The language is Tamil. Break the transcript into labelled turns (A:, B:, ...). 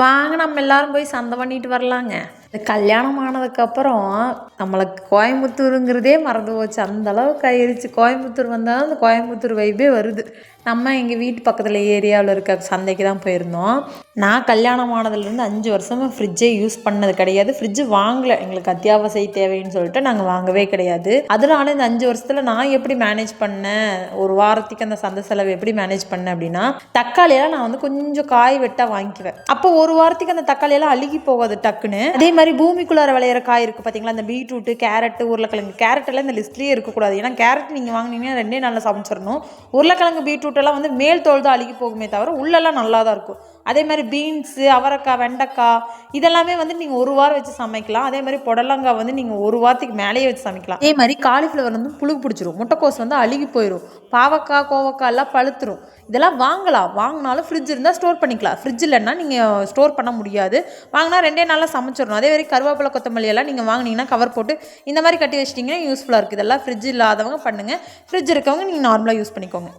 A: வாங்க நம்ம எல்லாரும் போய் சந்தை பண்ணிட்டு வரலாங்க. இந்த கல்யாணம் ஆனதுக்கப்புறம் நம்மளுக்கு கோயம்புத்தூருங்கிறதே மறந்து போச்சு. அந்த அளவுக்கு ஆயிடுச்சு. கோயம்புத்தூர் வந்தாலும் அந்த கோயம்புத்தூர் வைப்பே வருது. நம்ம எங்கள் வீட்டு பக்கத்தில் ஏரியாவில் இருக்க சந்தைக்கு தான் போயிருந்தோம். நான் கல்யாணம் ஆனதுலேருந்து 5 வருஷமாக ஃப்ரிட்ஜே யூஸ் பண்ணது கிடையாது. ஃப்ரிட்ஜு வாங்கலை, எங்களுக்கு அத்தியாவசிய தேவைன்னு சொல்லிட்டு நாங்கள் வாங்கவே கிடையாது. அதனால இந்த 5 வருஷத்தில் நான் எப்படி மேனேஜ் பண்ணேன், ஒரு வாரத்துக்கு அந்த சந்தை செலவு எப்படி மேனேஜ் பண்ணேன் அப்படின்னா, தக்காளியெல்லாம் நான் வந்து கொஞ்சம் காய் வெட்டாக வாங்கிக்குவேன். அப்போ ஒரு வாரத்துக்கு அந்த தக்காளியெல்லாம் அழுகி போகாது டக்குன்னு. அதே மாதிரி பூமிக்குள்ளார விளையிற காய் இருக்குது பார்த்தீங்களா, இந்த பீட்ரூட்டு, கேரட்டு, உருளைக்கிழங்கு. கேரட்டெல்லாம் இந்த லிஸ்ட்லேயே இருக்கக்கூடாது. ஏன்னா கேரட் நீங்கள் வாங்கினீங்கன்னா 2 நாளில் சமைச்சிடணும். உருளைக்கிழங்கு, பீட்ரூட்டெல்லாம் வந்து மேல் தோல் தான் அழுகி போகுமே தவிர உள்ளெல்லாம் நல்லா தான் இருக்கும். அதே மாதிரி பீன்ஸு, அவரைக்காய், வெண்டைக்காய் இதெல்லாமே வந்து நீங்கள் ஒரு வாரம் வச்சு சமைக்கலாம். அதே மாதிரி புடலங்காய் வந்து நீங்கள் ஒரு வாரத்துக்கு மேலேயே வச்சு சமைக்கலாம். அதே மாதிரி காலிஃப்ளவர் வந்து புழு பிடிச்சிரும், முட்டைக்கோஸ் வந்து அழுகி போயிடும், பாவக்காய், கோவக்காய் எல்லாம் பழுத்துரும். இதெல்லாம் வாங்கலாம். வாங்கினாலும் ஃப்ரிட்ஜ் இருந்தால் ஸ்டோர் பண்ணிக்கலாம். ஃப்ரிட்ஜ் இல்லைன்னா நீங்கள் ஸ்டோர் பண்ண முடியாது. வாங்கினா 2 நாளில் சமைச்சிடணும். அதே மாதிரி கருவேப்பிலை, கொத்தமல்லி எல்லாம் நீங்கள் வாங்கினீங்கன்னா கவர் போட்டு இந்த மாதிரி கட்டி வச்சிட்டிங்கன்னா யூஸ்ஃபுல்லாக இருக்குது. இதெல்லாம் ஃப்ரிட்ஜ் இல்லாதவங்க பண்ணுங்கள். ஃப்ரிட்ஜ் இருக்கவங்க நீங்கள் நார்மலாக யூஸ் பண்ணிக்கோங்க.